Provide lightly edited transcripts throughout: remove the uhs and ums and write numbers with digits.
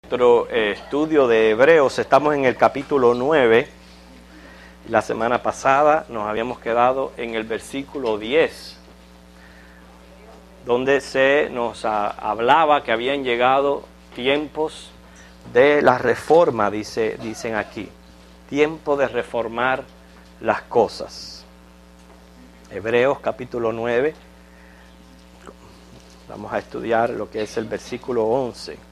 Nuestro estudio de Hebreos, estamos en el capítulo 9. La semana pasada nos habíamos quedado en el versículo 10, donde se nos hablaba que habían llegado tiempos de la reforma, dicen aquí. Tiempo de reformar las cosas. Hebreos capítulo 9. Vamos a estudiar lo que es el versículo 11.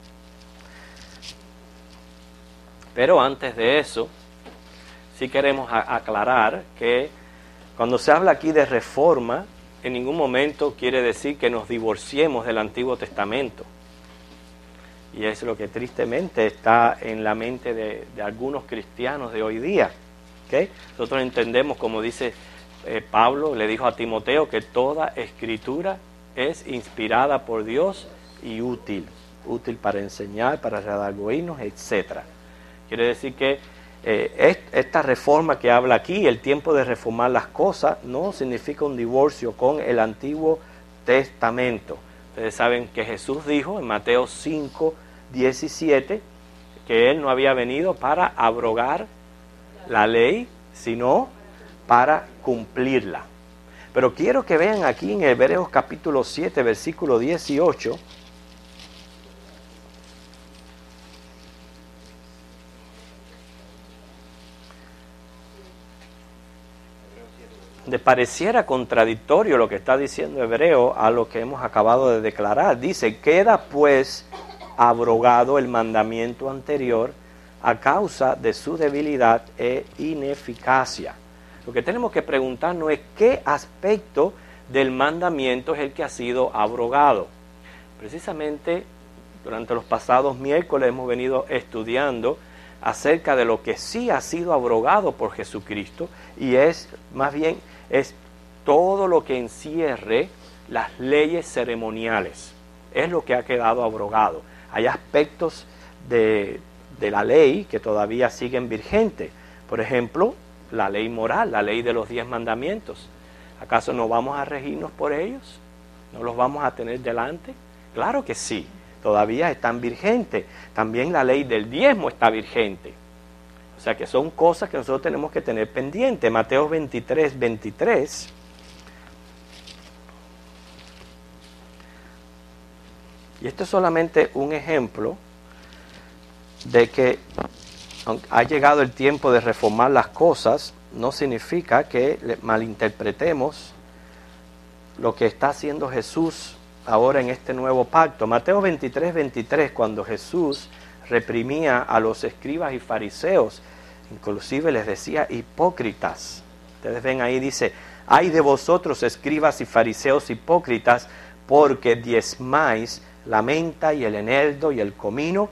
Pero antes de eso, sí queremos aclarar que cuando se habla aquí de reforma, en ningún momento quiere decir que nos divorciemos del Antiguo Testamento. Y es lo que tristemente está en la mente de algunos cristianos de hoy día. ¿Okay? Nosotros entendemos, como dice Pablo, le dijo a Timoteo, que toda escritura es inspirada por Dios y útil para enseñar, para redarguirnos, etcétera. Quiere decir que esta reforma que habla aquí, el tiempo de reformar las cosas, no significa un divorcio con el Antiguo Testamento. Ustedes saben que Jesús dijo en Mateo 5:17 que Él no había venido para abrogar la ley, sino para cumplirla. Pero quiero que vean aquí en Hebreos capítulo 7, versículo 18, de pareciera contradictorio lo que está diciendo Hebreo a lo que hemos acabado de declarar. Dice, queda pues abrogado el mandamiento anterior a causa de su debilidad e ineficacia. Lo que tenemos que preguntarnos es qué aspecto del mandamiento es el que ha sido abrogado. Precisamente durante los pasados miércoles hemos venido estudiando acerca de lo que sí ha sido abrogado por Jesucristo, y es más bien todo lo que encierre las leyes ceremoniales. Es lo que ha quedado abrogado. Hay aspectos de la ley que todavía siguen vigentes. Por ejemplo, la ley moral, la ley de los 10 mandamientos. ¿Acaso no vamos a regirnos por ellos? ¿No los vamos a tener delante? Claro que sí, todavía están vigentes. También la ley del diezmo está vigente. O sea que son cosas que nosotros tenemos que tener pendiente. Mateo 23:23. Y esto es solamente un ejemplo de que ha llegado el tiempo de reformar las cosas. No significa que malinterpretemos lo que está haciendo Jesús ahora en este nuevo pacto. Mateo 23:23, cuando Jesús reprimía a los escribas y fariseos, inclusive les decía hipócritas. Ustedes ven ahí, dice, ay de vosotros escribas y fariseos hipócritas, porque diezmáis la menta y el eneldo y el comino,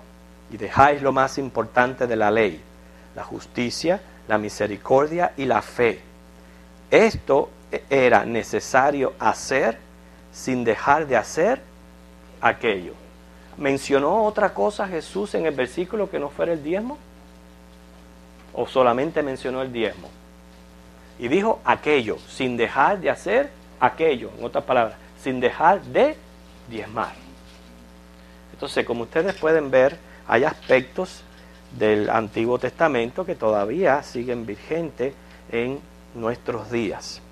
y dejáis lo más importante de la ley, la justicia, la misericordia y la fe. Esto era necesario hacer sin dejar de hacer aquello. ¿Mencionó otra cosa Jesús en el versículo que no fuera el diezmo? ¿O solamente mencionó el diezmo? Y dijo aquello, sin dejar de hacer aquello. En otras palabras, sin dejar de diezmar. Entonces, como ustedes pueden ver, hay aspectos del Antiguo Testamento que todavía siguen vigentes en nuestros días.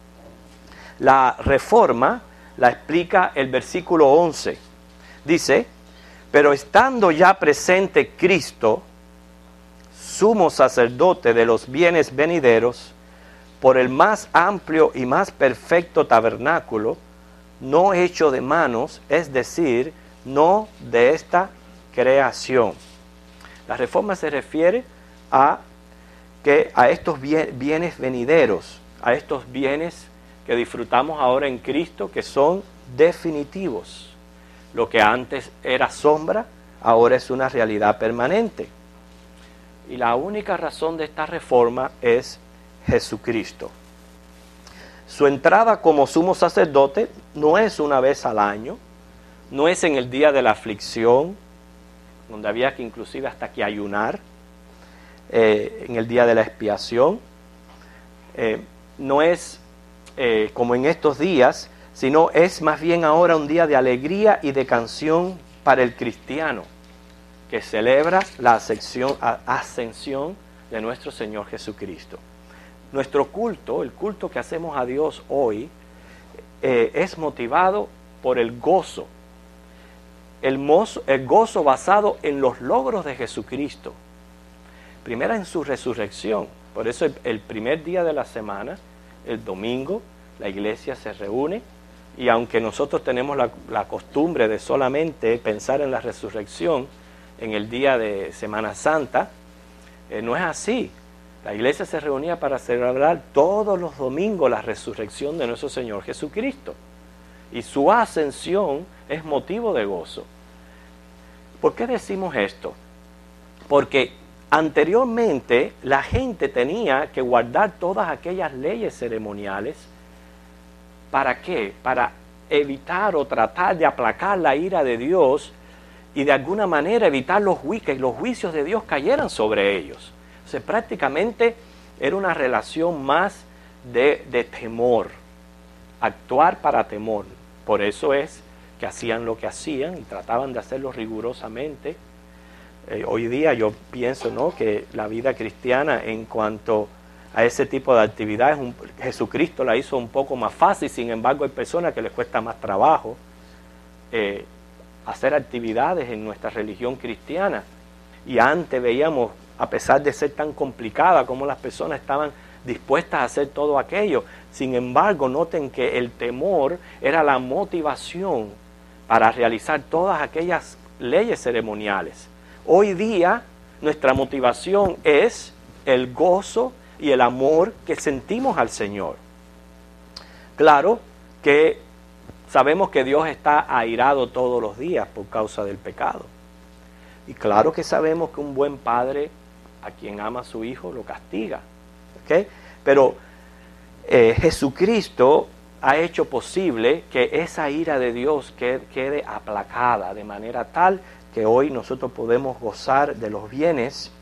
La reforma la explica el versículo 11. Dice, pero estando ya presente Cristo, sumo sacerdote de los bienes venideros, por el más amplio y más perfecto tabernáculo, no hecho de manos, es decir, no de esta creación. La reforma se refiere a estos bienes venideros, a estos bienes que disfrutamos ahora en Cristo, que son definitivos. Lo que antes era sombra, ahora es una realidad permanente. Y la única razón de esta reforma es Jesucristo. Su entrada como sumo sacerdote no es una vez al año, no es en el día de la aflicción, donde había que inclusive hasta que ayunar, en el día de la expiación, no es como en estos días, sino es más bien ahora un día de alegría y de canción para el cristiano. ¿Ok? que celebra la ascensión de nuestro Señor Jesucristo. Nuestro culto, el culto que hacemos a Dios hoy, es motivado por el gozo. El gozo basado en los logros de Jesucristo. Primero en su resurrección. Por eso el primer día de la semana, el domingo, la iglesia se reúne. Y aunque nosotros tenemos la costumbre de solamente pensar en la resurrección en el día de Semana Santa, no es así. La iglesia se reunía para celebrar todos los domingos la resurrección de nuestro Señor Jesucristo. Y su ascensión es motivo de gozo. ¿Por qué decimos esto? Porque anteriormente la gente tenía que guardar todas aquellas leyes ceremoniales. ¿Para qué? Para evitar o tratar de aplacar la ira de Dios y de alguna manera evitar que los juicios de Dios cayeran sobre ellos. O sea, prácticamente era una relación más de temor, actuar para temor. Por eso es que hacían lo que hacían y trataban de hacerlo rigurosamente. Hoy día yo pienso, ¿no?, que la vida cristiana en cuanto a ese tipo de actividades, Jesucristo la hizo un poco más fácil. Sin embargo, hay personas que les cuesta más trabajo hacer actividades en nuestra religión cristiana. Y antes veíamos, a pesar de ser tan complicada, como las personas estaban dispuestas a hacer todo aquello. Sin embargo, noten que el temor era la motivación para realizar todas aquellas leyes ceremoniales. Hoy día nuestra motivación es el gozo y el amor que sentimos al Señor. Claro que sabemos que Dios está airado todos los días por causa del pecado. Y claro que sabemos que un buen padre a quien ama a su hijo lo castiga. ¿Okay? Pero Jesucristo ha hecho posible que esa ira de Dios quede aplacada de manera tal que hoy nosotros podemos gozar de los bienes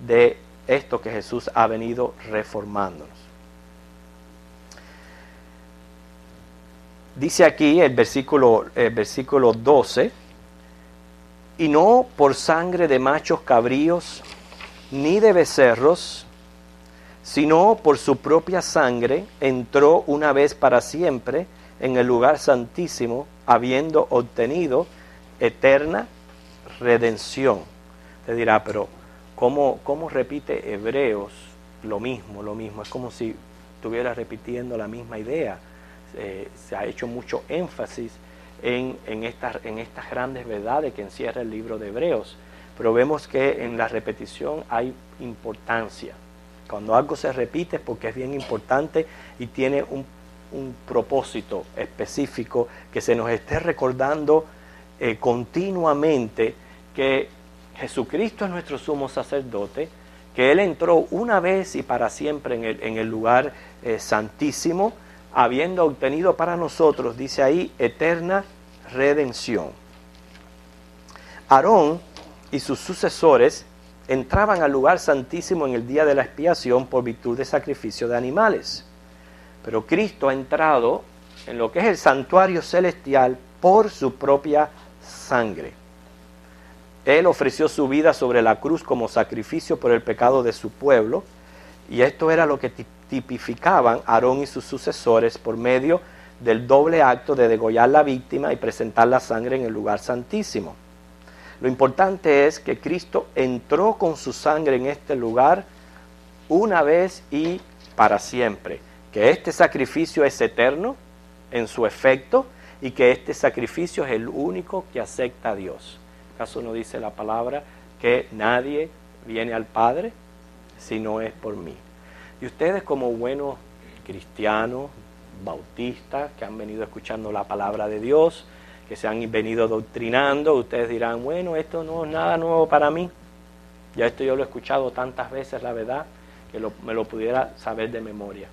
de esto que Jesús ha venido reformándonos. Dice aquí el versículo 12, y no por sangre de machos cabríos ni de becerros, sino por su propia sangre entró una vez para siempre en el lugar santísimo, habiendo obtenido eterna redención. Te dirá, pero ¿cómo repite Hebreos lo mismo? Es como si estuviera repitiendo la misma idea. Se ha hecho mucho énfasis en estas grandes verdades que encierra el libro de Hebreos, pero vemos que en la repetición hay importancia. Cuando algo se repite es porque es bien importante y tiene un propósito específico, que se nos esté recordando continuamente que Jesucristo es nuestro sumo sacerdote, que Él entró una vez y para siempre en el lugar santísimo, habiendo obtenido para nosotros, dice ahí, eterna redención. Aarón y sus sucesores entraban al lugar santísimo en el día de la expiación por virtud de sacrificio de animales. Pero Cristo ha entrado en lo que es el santuario celestial por su propia sangre. Él ofreció su vida sobre la cruz como sacrificio por el pecado de su pueblo, y esto era lo que tipificaban Aarón y sus sucesores por medio del doble acto de degollar la víctima y presentar la sangre en el lugar santísimo. Lo importante es que Cristo entró con su sangre en este lugar una vez y para siempre, que este sacrificio es eterno en su efecto y que este sacrificio es el único que acepta a Dios. ¿Acaso no dice la palabra que nadie viene al Padre si no es por mí? Y ustedes, como buenos cristianos, bautistas, que han venido escuchando la palabra de Dios, que se han venido doctrinando, ustedes dirán, bueno, esto no es nada nuevo para mí. Ya esto yo lo he escuchado tantas veces, la verdad, que me lo pudiera saber de memoria.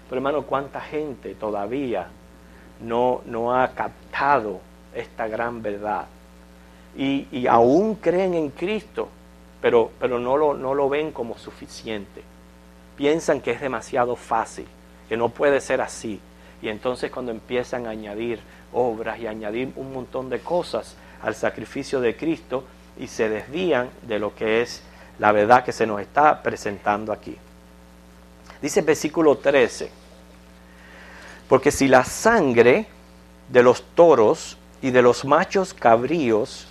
Pero hermano, ¿cuánta gente todavía no ha captado esta gran verdad? Y aún creen en Cristo, pero no lo ven como suficiente. Piensan que es demasiado fácil, que no puede ser así. Y entonces cuando empiezan a añadir obras y añadir un montón de cosas al sacrificio de Cristo, y se desvían de lo que es la verdad que se nos está presentando aquí. Dice el versículo 13, porque si la sangre de los toros y de los machos cabríos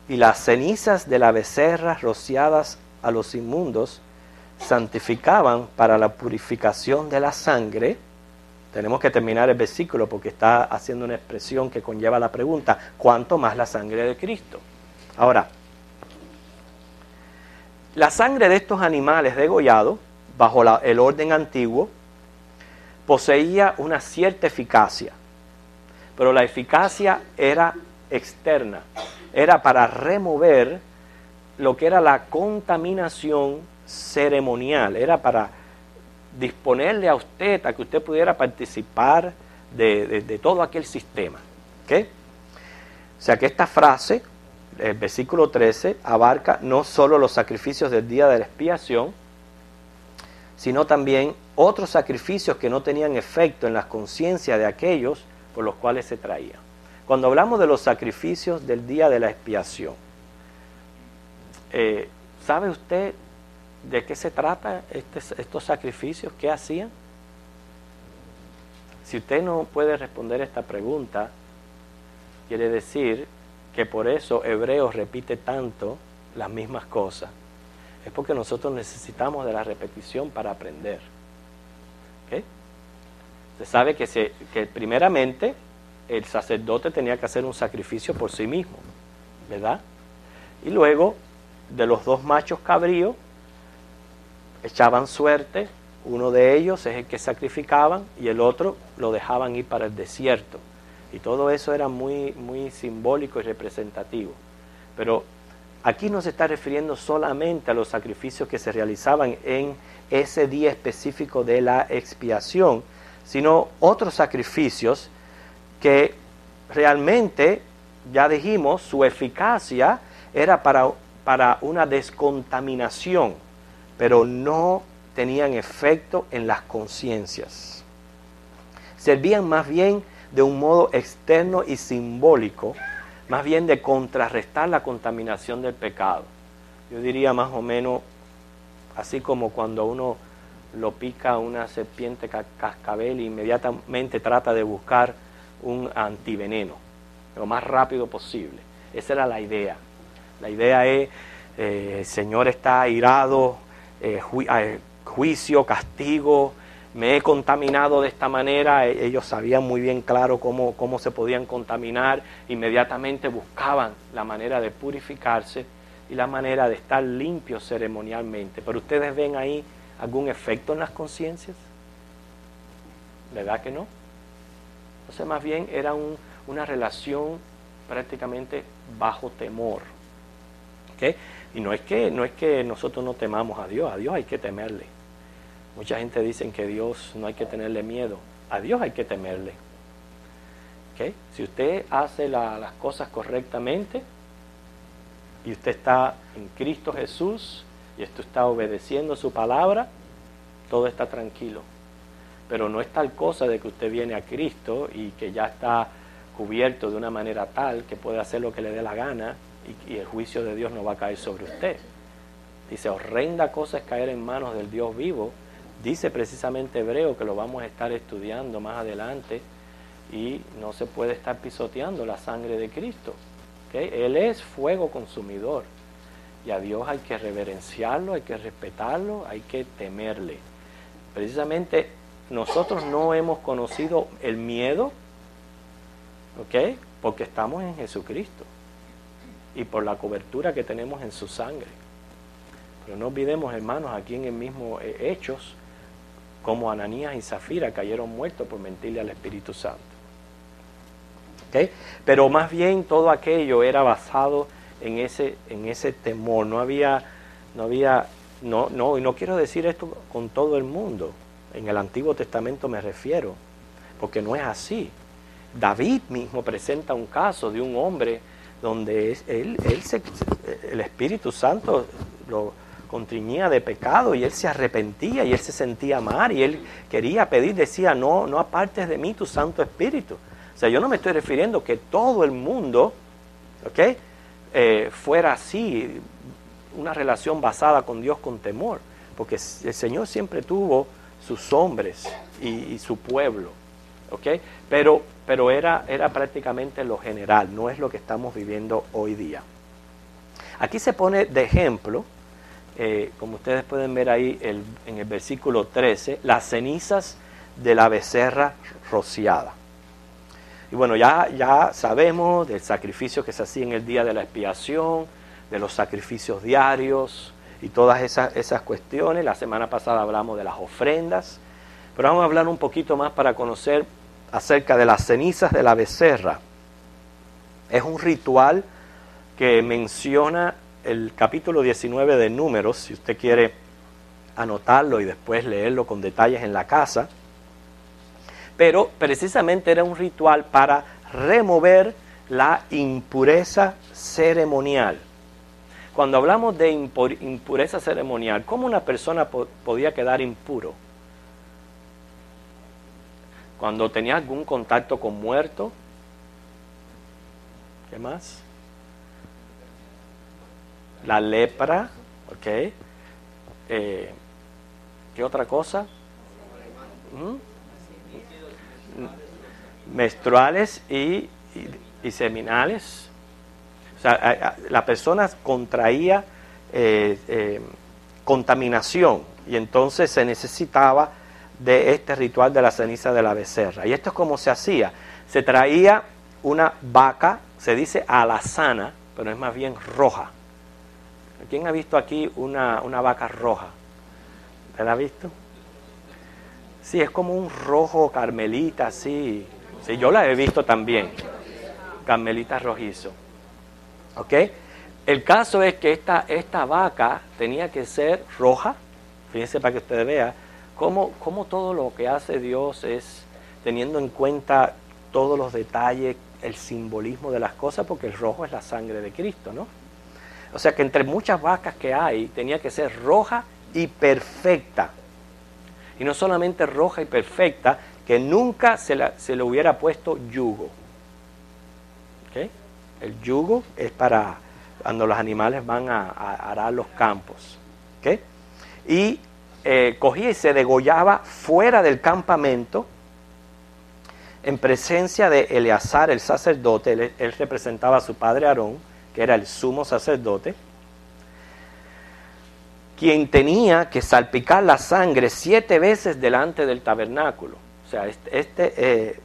y las cenizas de la becerra rociadas a los inmundos santificaban para la purificación de la sangre, tenemos que terminar el versículo porque está haciendo una expresión que conlleva la pregunta, ¿cuánto más la sangre de Cristo? Ahora, la sangre de estos animales degollados, bajo el orden antiguo, poseía una cierta eficacia, pero la eficacia era externa, era para remover lo que era la contaminación ceremonial, era para disponerle a usted a que usted pudiera participar de todo aquel sistema. ¿Okay? O sea que esta frase, el versículo 13, abarca no solo los sacrificios del día de la expiación, sino también otros sacrificios que no tenían efecto en la conciencia de aquellos por los cuales se traía. Cuando hablamos de los sacrificios del día de la expiación, ¿sabe usted de qué se trata estos sacrificios? ¿Qué hacían? Si usted no puede responder esta pregunta, quiere decir que por eso Hebreos repite tanto las mismas cosas. Es porque nosotros necesitamos de la repetición para aprender. ¿Okay? Se sabe que primeramente el sacerdote tenía que hacer un sacrificio por sí mismo, ¿verdad? Y luego de los dos machos cabríos echaban suerte, uno de ellos es el que sacrificaban y el otro lo dejaban ir para el desierto. Y todo eso era muy, muy simbólico y representativo. Pero aquí no se está refiriendo solamente a los sacrificios que se realizaban en ese día específico de la expiación, sino otros sacrificios que realmente, ya dijimos, su eficacia era para una descontaminación, pero no tenían efecto en las conciencias. Servían más bien de un modo externo y simbólico, más bien de contrarrestar la contaminación del pecado. Yo diría más o menos así como cuando uno lo pica una serpiente cascabel e inmediatamente trata de buscar un antiveneno lo más rápido posible. Esa era la idea. La idea es, el Señor está airado, juicio, castigo, me he contaminado de esta manera. Ellos sabían muy bien claro cómo se podían contaminar, inmediatamente buscaban la manera de purificarse y la manera de estar limpios ceremonialmente. Pero ustedes ven ahí algún efecto en las conciencias, ¿verdad que no? Entonces más bien era una relación prácticamente bajo temor. ¿Okay? Y no es que nosotros no temamos a Dios hay que temerle. Mucha gente dice que a Dios no hay que tenerle miedo, a Dios hay que temerle. ¿Okay? Si usted hace las cosas correctamente y usted está en Cristo Jesús y usted está obedeciendo su palabra, todo está tranquilo. Pero no es tal cosa de que usted viene a Cristo y que ya está cubierto de una manera tal que puede hacer lo que le dé la gana y el juicio de Dios no va a caer sobre usted. Dice, horrenda cosa es caer en manos del Dios vivo. Dice precisamente Hebreo, que lo vamos a estar estudiando más adelante, y no se puede estar pisoteando la sangre de Cristo. ¿Okay? Él es fuego consumidor y a Dios hay que reverenciarlo, hay que respetarlo, hay que temerle. Precisamente nosotros no hemos conocido el miedo, ¿okay? Porque estamos en Jesucristo y por la cobertura que tenemos en su sangre. Pero no olvidemos, hermanos, aquí en el mismo Hechos, como Ananías y Zafira cayeron muertos por mentirle al Espíritu Santo. ¿Okay? Pero más bien todo aquello era basado en ese temor. Y no quiero decir esto con todo el mundo. En el Antiguo Testamento me refiero, porque no es así. David mismo presenta un caso de un hombre donde el Espíritu Santo lo contriñía de pecado y él se arrepentía y él se sentía mal y él quería pedir, decía, no apartes de mí tu Santo Espíritu. O sea, yo no me estoy refiriendo que todo el mundo, ¿okay? fuera así, una relación basada con Dios con temor, porque el Señor siempre tuvo sus hombres y su pueblo, ¿ok? Pero era prácticamente lo general, no es lo que estamos viviendo hoy día. Aquí se pone de ejemplo, como ustedes pueden ver ahí en el versículo 13, las cenizas de la becerra rociada. Y bueno, ya sabemos del sacrificio que se hacía en el día de la expiación, de los sacrificios diarios y todas esas cuestiones. La semana pasada hablamos de las ofrendas, pero vamos a hablar un poquito más para conocer acerca de las cenizas de la becerra. Es un ritual que menciona el capítulo 19 de Números, si usted quiere anotarlo y después leerlo con detalles en la casa. Pero precisamente era un ritual para remover la impureza ceremonial. Cuando hablamos de impureza ceremonial, ¿cómo una persona podía quedar impuro? Cuando tenía algún contacto con muerto. ¿Qué más? La lepra, ¿ok? ¿Qué otra cosa? Menstruales y seminales. O sea, la persona contraía contaminación y entonces se necesitaba de este ritual de la ceniza de la becerra. Y esto es como se hacía. Se traía una vaca, se dice alazana, pero es más bien roja. ¿Quién ha visto aquí una vaca roja? ¿La ha visto? Sí, es como un rojo carmelita, así. Sí, yo la he visto también. Carmelita rojizo. ¿Ok? El caso es que esta vaca tenía que ser roja. Fíjense para que ustedes vean cómo todo lo que hace Dios es teniendo en cuenta todos los detalles, el simbolismo de las cosas, porque el rojo es la sangre de Cristo, ¿no? O sea que entre muchas vacas que hay, tenía que ser roja y perfecta. Y no solamente roja y perfecta, que nunca se le hubiera puesto yugo. ¿Okay? El yugo es para cuando los animales van a arar los campos. ¿Okay? Y cogía y se degollaba fuera del campamento, en presencia de Eleazar, el sacerdote. Él representaba a su padre Aarón, que era el sumo sacerdote, quien tenía que salpicar la sangre 7 veces delante del tabernáculo. O sea, este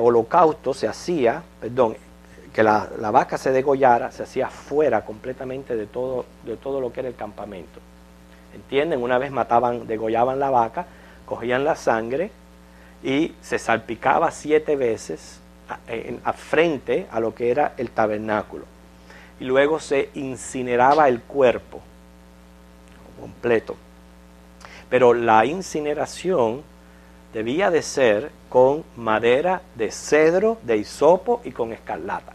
holocausto se hacía, que la vaca se degollara, se hacía fuera completamente de todo lo que era el campamento. ¿Entienden? Una vez degollaban la vaca, cogían la sangre y se salpicaba 7 veces frente a lo que era el tabernáculo. Y luego se incineraba el cuerpo completo. Pero la incineración debía de ser con madera de cedro, de hisopo y con escarlata.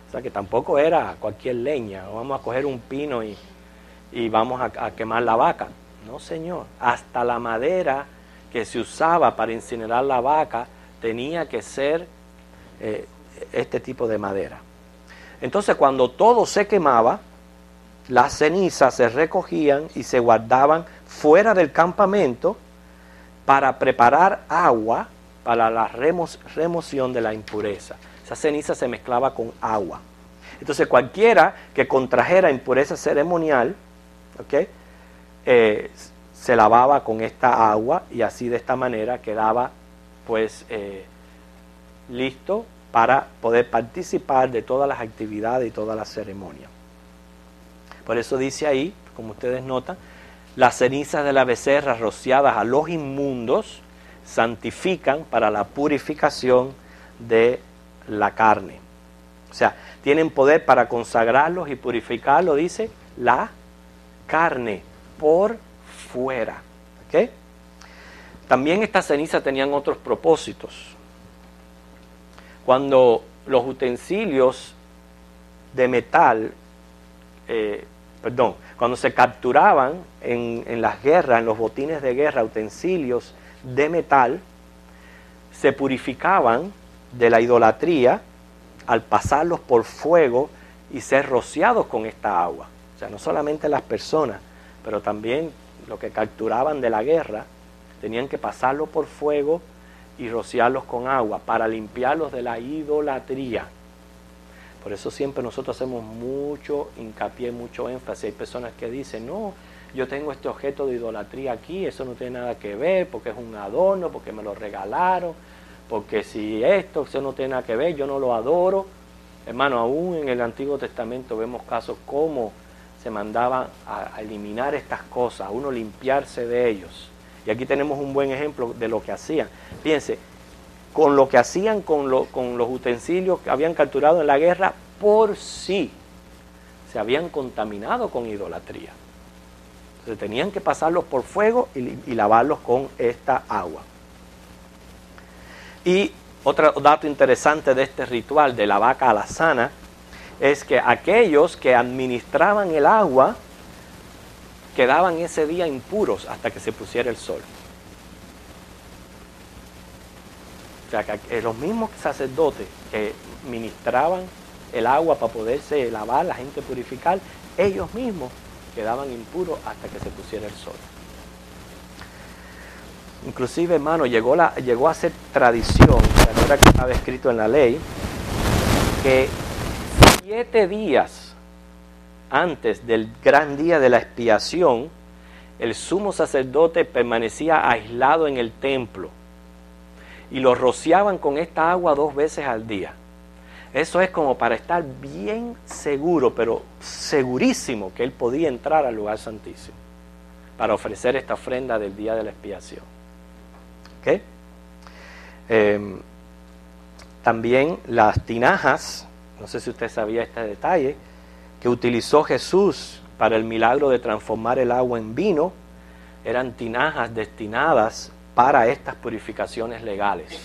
O sea que tampoco era cualquier leña, o vamos a coger un pino y vamos a quemar la vaca. No, señor. Hasta la madera que se usaba para incinerar la vaca tenía que ser este tipo de madera. Entonces, cuando todo se quemaba, las cenizas se recogían y se guardaban fuera del campamento para preparar agua para la remoción de la impureza. Esa ceniza se mezclaba con agua. Entonces, cualquiera que contrajera impureza ceremonial, ¿okay? Se lavaba con esta agua y así de esta manera quedaba pues listo para poder participar de todas las actividades y todas las ceremonias. Por eso dice ahí, como ustedes notan, las cenizas de la becerra rociadas a los inmundos santifican para la purificación de la carne. O sea, tienen poder para consagrarlos y purificarlos, dice, la carne por fuera. ¿Okay? También estas cenizas tenían otros propósitos. Cuando los utensilios de metal, cuando se capturaban en las guerras, en los botines de guerra, utensilios de metal, se purificaban de la idolatría al pasarlos por fuego y ser rociados con esta agua. O sea, no solamente las personas, pero también los que capturaban de la guerra, tenían que pasarlo por fuego y rociarlos con agua para limpiarlos de la idolatría. Por eso siempre nosotros hacemos mucho hincapié, mucho énfasis. Hay personas que dicen, no, yo tengo este objeto de idolatría aquí, eso no tiene nada que ver, porque es un adorno, porque me lo regalaron, porque si esto, eso no tiene nada que ver, yo no lo adoro. Hermano, aún en el Antiguo Testamento vemos casos como se mandaba a eliminar estas cosas, a uno limpiarse de ellos. Y aquí tenemos un buen ejemplo de lo que hacían. Fíjense, con lo que hacían con los utensilios que habían capturado en la guerra, por sí se habían contaminado con idolatría. Entonces tenían que pasarlos por fuego y lavarlos con esta agua. Y otro dato interesante de este ritual de la vaca alazana es que aquellos que administraban el agua quedaban ese día impuros hasta que se pusiera el sol. O sea, que los mismos sacerdotes que ministraban el agua para poderse lavar, la gente purificar, ellos mismos quedaban impuros hasta que se pusiera el sol. Inclusive, hermano, llegó a ser tradición, no era que estaba escrito en la ley, que 7 días antes del gran día de la expiación, el sumo sacerdote permanecía aislado en el templo y lo rociaban con esta agua 2 veces al día. Eso es como para estar bien seguro, pero segurísimo que él podía entrar al lugar santísimo para ofrecer esta ofrenda del día de la expiación. ¿Okay? También las tinajas, no sé si usted sabía este detalle, que utilizó Jesús para el milagro de transformar el agua en vino, eran tinajas destinadas para estas purificaciones legales.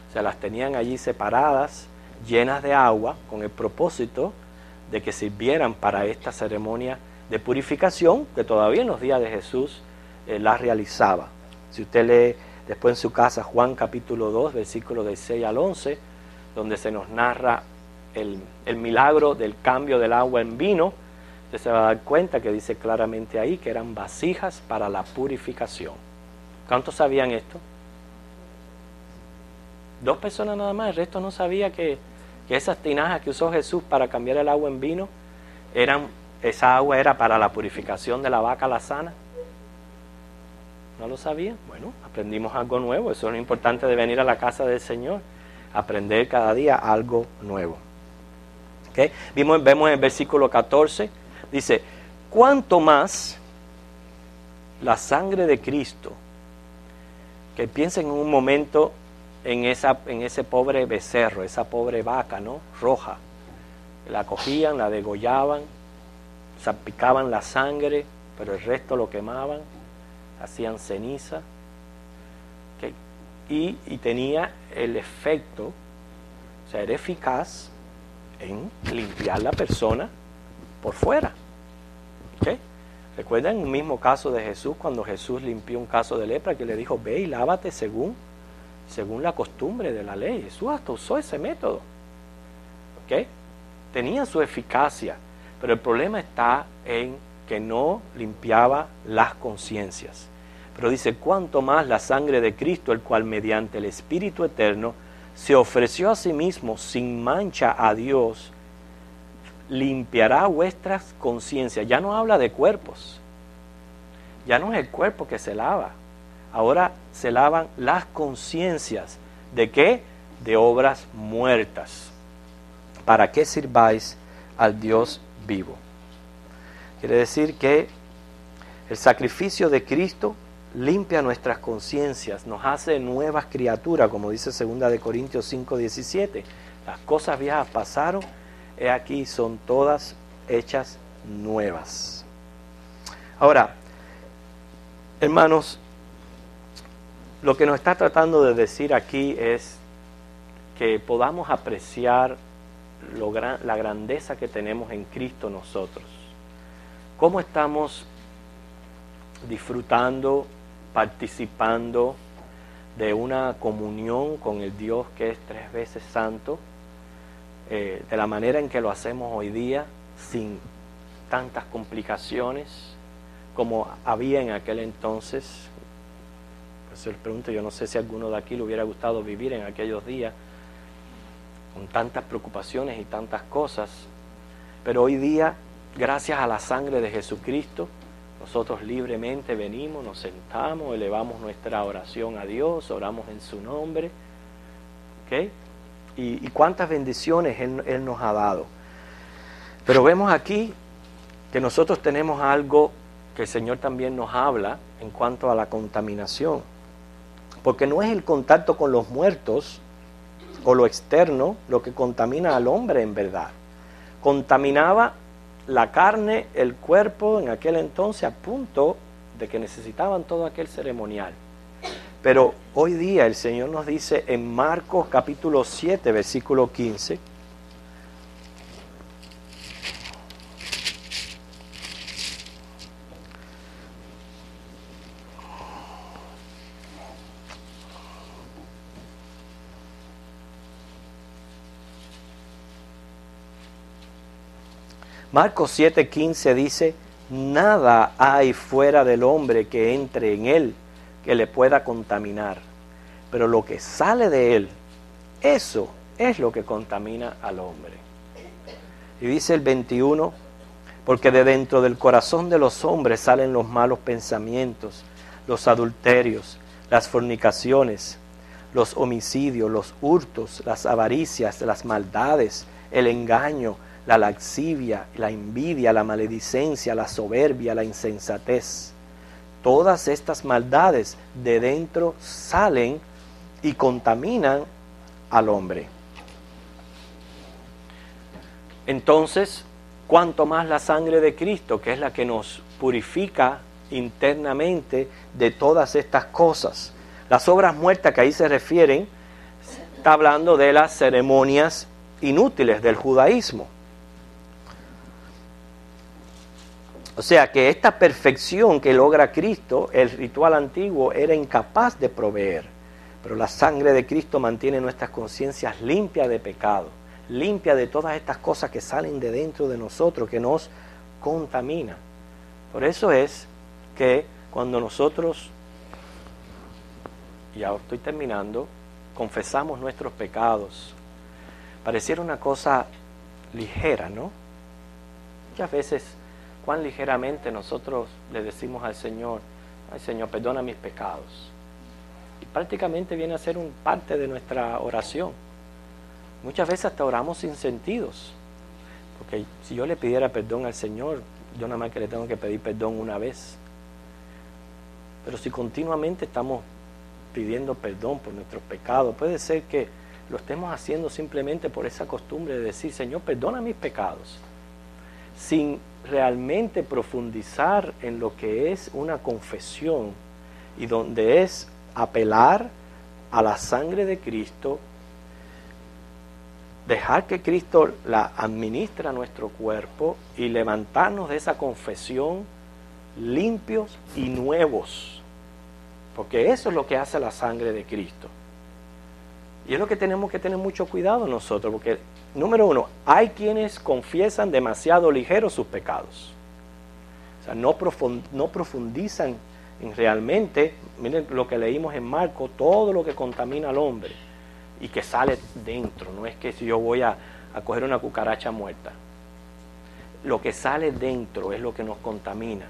O sea, las tenían allí separadas, llenas de agua, con el propósito de que sirvieran para esta ceremonia de purificación, que todavía en los días de Jesús la realizaba. Si usted lee después en su casa Juan capítulo 2, versículos del 6 al 11, donde se nos narra el milagro del cambio del agua en vino, usted se va a dar cuenta que dice claramente ahí que eran vasijas para la purificación. ¿Cuántos sabían esto? 2 personas nada más, el resto no sabía que esas tinajas que usó Jesús para cambiar el agua en vino, esa agua era para la purificación de la vaca alazana. ¿No lo sabían? Bueno, aprendimos algo nuevo. Eso es lo importante de venir a la casa del Señor, aprender cada día algo nuevo. ¿Okay? Vemos en el versículo 14, dice, ¿cuánto más la sangre de Cristo? Que piensen en un momento en ese pobre becerro, esa pobre vaca, ¿no? Roja. La cogían, la degollaban, salpicaban la sangre, pero el resto lo quemaban, hacían ceniza, ¿okay? Y tenía el efecto, o sea, era eficaz en limpiar la persona por fuera. ¿Okay? ¿Recuerdan un mismo caso de Jesús, cuando Jesús limpió un caso de lepra, que le dijo, ve y lávate según la costumbre de la ley? Jesús hasta usó ese método. ¿Okay? Tenía su eficacia, pero el problema está en que no limpiaba las conciencias. Pero dice, cuánto más la sangre de Cristo, el cual mediante el Espíritu Eterno se ofreció a sí mismo sin mancha a Dios, limpiará vuestras conciencias. Ya no habla de cuerpos, ya no es el cuerpo que se lava, ahora se lavan las conciencias. ¿De qué? De obras muertas, para que sirváis al Dios vivo. Quiere decir que el sacrificio de Cristo limpia nuestras conciencias, nos hace nuevas criaturas, como dice 2 Corintios 5:17. Las cosas viejas pasaron, he aquí son todas hechas nuevas. Ahora, hermanos, lo que nos está tratando de decir aquí es que podamos apreciar la grandeza que tenemos en Cristo nosotros. ¿Cómo estamos disfrutando, participando de una comunión con el Dios que es 3 veces santo, de la manera en que lo hacemos hoy día, sin tantas complicaciones como había en aquel entonces. Pues les pregunto, yo no sé si a alguno de aquí le hubiera gustado vivir en aquellos días con tantas preocupaciones y tantas cosas, pero hoy día, gracias a la sangre de Jesucristo, nosotros libremente venimos, nos sentamos, elevamos nuestra oración a Dios, oramos en su nombre, ¿ok? Y cuántas bendiciones Él nos ha dado. Pero vemos aquí que nosotros tenemos algo que el Señor también nos habla en cuanto a la contaminación, porque no es el contacto con los muertos o lo externo lo que contamina al hombre en verdad. Contaminaba la carne, el cuerpo en aquel entonces, a punto de que necesitaban todo aquel ceremonial. Pero hoy día el Señor nos dice en Marcos capítulo 7, versículo 15, Marcos 7:15 dice: nada hay fuera del hombre que entre en él que le pueda contaminar, pero lo que sale de él, eso es lo que contamina al hombre. Y dice el 21, porque de dentro del corazón de los hombres salen los malos pensamientos, los adulterios, las fornicaciones, los homicidios, los hurtos, las avaricias, las maldades, el engaño, la lascivia, la envidia, la maledicencia, la soberbia, la insensatez. Todas estas maldades de dentro salen y contaminan al hombre. Entonces, cuanto más la sangre de Cristo, que es la que nos purifica internamente de todas estas cosas. Las obras muertas que ahí se refieren, está hablando de las ceremonias inútiles del judaísmo. O sea que esta perfección que logra Cristo, el ritual antiguo era incapaz de proveer. Pero la sangre de Cristo mantiene nuestras conciencias limpias de pecado, limpias de todas estas cosas que salen de dentro de nosotros, que nos contaminan. Por eso es que cuando nosotros, ya estoy terminando, confesamos nuestros pecados, pareciera una cosa ligera, ¿no? Muchas veces, cuán ligeramente nosotros le decimos al Señor: ay Señor, perdona mis pecados. Y prácticamente viene a ser parte de nuestra oración. Muchas veces hasta oramos sin sentidos. Porque si yo le pidiera perdón al Señor, yo nada más que le tengo que pedir perdón una vez. Pero si continuamente estamos pidiendo perdón por nuestros pecados, puede ser que lo estemos haciendo simplemente por esa costumbre de decir: Señor, perdona mis pecados, sin realmente profundizar en lo que es una confesión, y donde es apelar a la sangre de Cristo, dejar que Cristo la administre a nuestro cuerpo y levantarnos de esa confesión limpios y nuevos, porque eso es lo que hace la sangre de Cristo. Y es lo que tenemos que tener mucho cuidado nosotros, porque número uno, hay quienes confiesan demasiado ligeros sus pecados. O sea, no profundizan en realmente, miren lo que leímos en Marcos, todo lo que contamina al hombre y que sale dentro. No es que si yo voy a coger una cucaracha muerta. Lo que sale dentro es lo que nos contamina.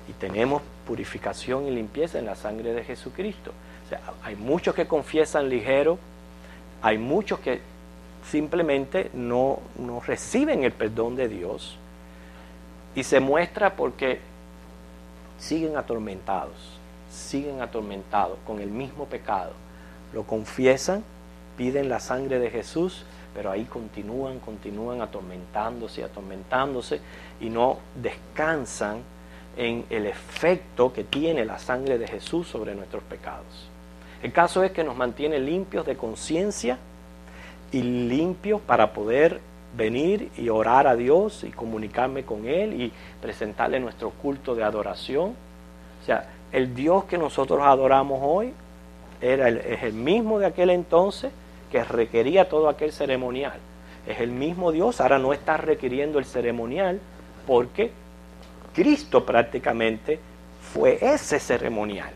Y tenemos purificación y limpieza en la sangre de Jesucristo. O sea, hay muchos que confiesan ligero, hay muchos que simplemente no reciben el perdón de Dios, y se muestra porque siguen atormentados con el mismo pecado. Lo confiesan, piden la sangre de Jesús, pero ahí continúan atormentándose y no descansan en el efecto que tiene la sangre de Jesús sobre nuestros pecados. El caso es que nos mantiene limpios de conciencia y limpios para poder venir y orar a Dios y comunicarme con Él y presentarle nuestro culto de adoración. O sea, el Dios que nosotros adoramos hoy es el mismo de aquel entonces, que requería todo aquel ceremonial. Es el mismo Dios, ahora no está requiriendo el ceremonial porque Cristo prácticamente fue ese ceremonial.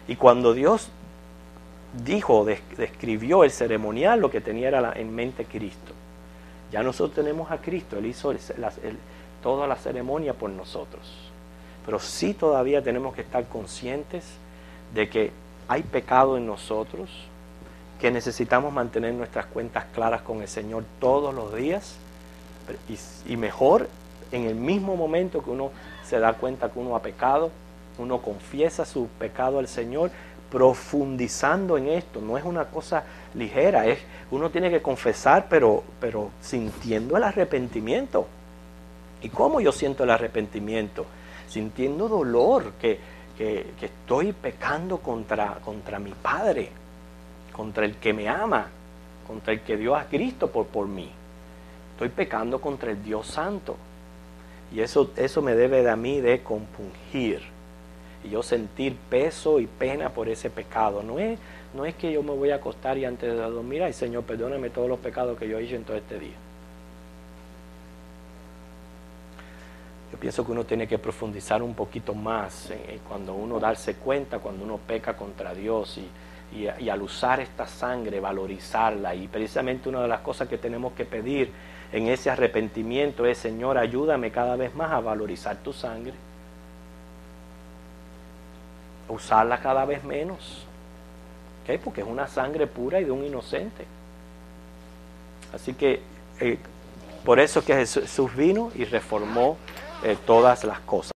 Y cuando Dios describió el ceremonial, lo que tenía era en mente Cristo. Ya nosotros tenemos a Cristo, Él hizo toda la ceremonia por nosotros. Pero sí todavía tenemos que estar conscientes de que hay pecado en nosotros, que necesitamos mantener nuestras cuentas claras con el Señor todos los días, y mejor en el mismo momento que uno se da cuenta que uno ha pecado, uno confiesa su pecado al Señor, profundizando en esto. No es una cosa ligera, uno tiene que confesar, pero sintiendo el arrepentimiento. ¿Y cómo yo siento el arrepentimiento? Sintiendo dolor, que estoy pecando contra mi Padre, contra el que me ama, contra el que dio a Cristo por mí. Estoy pecando contra el Dios Santo. Y eso me debe a mí de compungir. Y yo sentir peso y pena por ese pecado. No es que yo me voy a acostar y antes de dormir, ay Señor, perdóname todos los pecados que yo hice en todo este día. Yo pienso que uno tiene que profundizar un poquito más cuando uno darse cuenta, cuando uno peca contra Dios y al usar esta sangre, valorizarla. Y precisamente una de las cosas que tenemos que pedir en ese arrepentimiento es: Señor, ayúdame cada vez más a valorizar tu sangre, a usarla cada vez menos, ¿okay? Porque es una sangre pura y de un inocente. Así que por eso que Jesús vino y reformó todas las cosas.